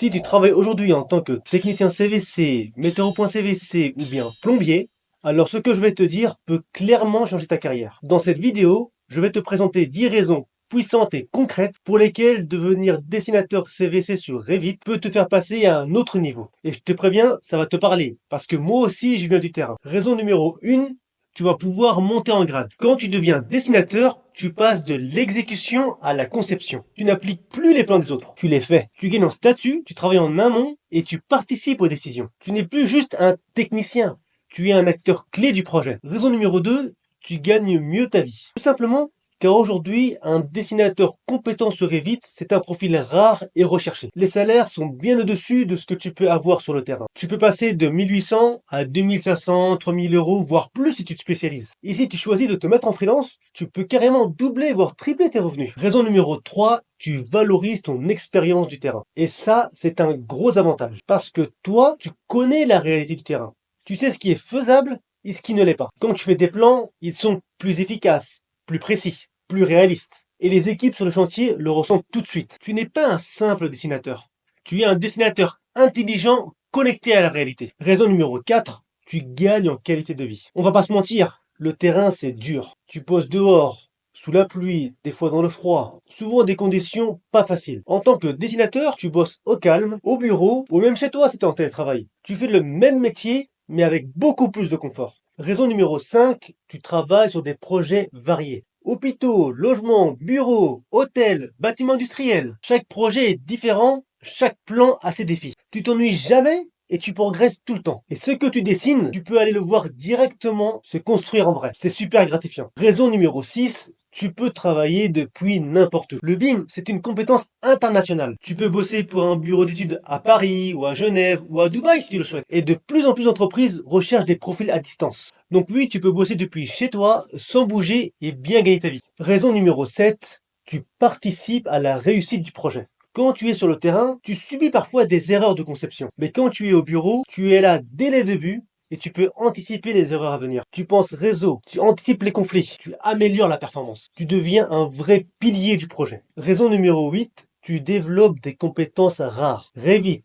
Si tu travailles aujourd'hui en tant que technicien CVC, metteur au point CVC ou bien plombier, alors ce que je vais te dire peut clairement changer ta carrière. Dans cette vidéo, je vais te présenter 10 raisons puissantes et concrètes pour lesquelles devenir dessinateur CVC sur Revit peut te faire passer à un autre niveau. Et je te préviens, ça va te parler, parce que moi aussi je viens du terrain. Raison numéro 1, tu vas pouvoir monter en grade. Quand tu deviens dessinateur, tu passes de l'exécution à la conception. Tu n'appliques plus les plans des autres, tu les fais. Tu gagnes en statut, tu travailles en amont et tu participes aux décisions. Tu n'es plus juste un technicien, tu es un acteur clé du projet. Raison numéro 2, tu gagnes mieux ta vie. Tout simplement car aujourd'hui, un dessinateur compétent sur Revit, c'est un profil rare et recherché. Les salaires sont bien au-dessus de ce que tu peux avoir sur le terrain. Tu peux passer de 1800 à 2500, 3000 euros, voire plus si tu te spécialises. Et si tu choisis de te mettre en freelance, tu peux carrément doubler, voire tripler tes revenus. Raison numéro 3, tu valorises ton expérience du terrain. Et ça, c'est un gros avantage. Parce que toi, tu connais la réalité du terrain. Tu sais ce qui est faisable et ce qui ne l'est pas. Quand tu fais des plans, ils sont plus efficaces, plus précis, plus réaliste. Et les équipes sur le chantier le ressentent tout de suite. Tu n'es pas un simple dessinateur. Tu es un dessinateur intelligent, connecté à la réalité. Raison numéro 4, tu gagnes en qualité de vie. On va pas se mentir, le terrain c'est dur. Tu poses dehors, sous la pluie, des fois dans le froid, souvent des conditions pas faciles. En tant que dessinateur, tu bosses au calme, au bureau, ou même chez toi si tu es en télétravail. Tu fais le même métier, mais avec beaucoup plus de confort. Raison numéro 5, tu travailles sur des projets variés. Hôpitaux, logements, bureaux, hôtels, bâtiments industriels. Chaque projet est différent, chaque plan a ses défis. Tu t'ennuies jamais et tu progresses tout le temps. Et ce que tu dessines, tu peux aller le voir directement se construire en vrai. C'est super gratifiant. Raison numéro 6, tu peux travailler depuis n'importe où. Le BIM, c'est une compétence internationale. Tu peux bosser pour un bureau d'études à Paris, ou à Genève, ou à Dubaï si tu le souhaites. Et de plus en plus d'entreprises recherchent des profils à distance. Donc oui, tu peux bosser depuis chez toi, sans bouger et bien gagner ta vie. Raison numéro 7, tu participes à la réussite du projet. Quand tu es sur le terrain, tu subis parfois des erreurs de conception. Mais quand tu es au bureau, tu es là dès les débuts et tu peux anticiper les erreurs à venir. Tu penses réseau, tu anticipes les conflits, tu améliores la performance. Tu deviens un vrai pilier du projet. Raison numéro 8, tu développes des compétences rares. Revit,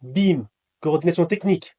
BIM, coordination technique,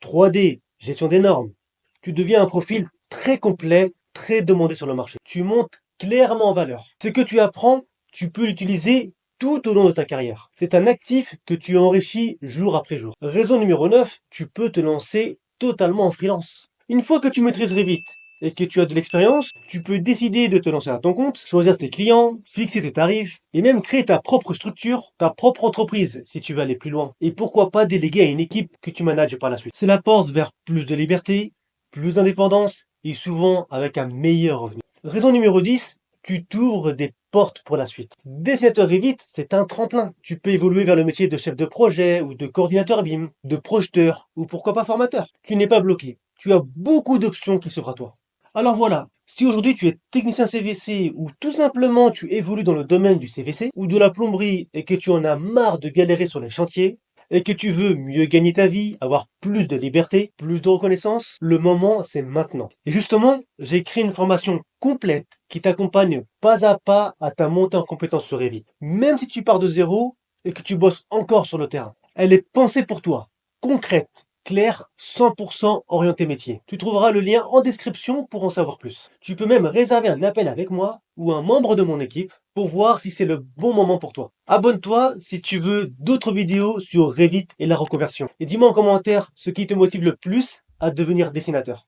3D, gestion des normes. Tu deviens un profil très complet, très demandé sur le marché. Tu montes clairement en valeur. Ce que tu apprends, tu peux l'utiliser tout au long de ta carrière. C'est un actif que tu enrichis jour après jour. Raison numéro 9, tu peux te lancer totalement en freelance. Une fois que tu maîtrises Revit et que tu as de l'expérience, tu peux décider de te lancer à ton compte, choisir tes clients, fixer tes tarifs et même créer ta propre structure, ta propre entreprise si tu veux aller plus loin. Et pourquoi pas déléguer à une équipe que tu manages par la suite. C'est la porte vers plus de liberté, plus d'indépendance et souvent avec un meilleur revenu. Raison numéro 10, tu t'ouvres des portes pour la suite. Dessinateur Revit, c'est un tremplin. Tu peux évoluer vers le métier de chef de projet ou de coordinateur BIM, de projeteur ou pourquoi pas formateur. Tu n'es pas bloqué. Tu as beaucoup d'options qui s'offrent à toi. Alors voilà, si aujourd'hui tu es technicien CVC ou tout simplement tu évolues dans le domaine du CVC ou de la plomberie et que tu en as marre de galérer sur les chantiers, et que tu veux mieux gagner ta vie, avoir plus de liberté, plus de reconnaissance, le moment c'est maintenant. Et justement, j'ai créé une formation complète qui t'accompagne pas à pas à ta montée en compétence sur Revit. Même si tu pars de zéro et que tu bosses encore sur le terrain. Elle est pensée pour toi, concrète, claire, 100% orientée métier. Tu trouveras le lien en description pour en savoir plus. Tu peux même réserver un appel avec moi ou un membre de mon équipe pour voir si c'est le bon moment pour toi. Abonne-toi si tu veux d'autres vidéos sur Revit et la reconversion. Et dis-moi en commentaire ce qui te motive le plus à devenir dessinateur.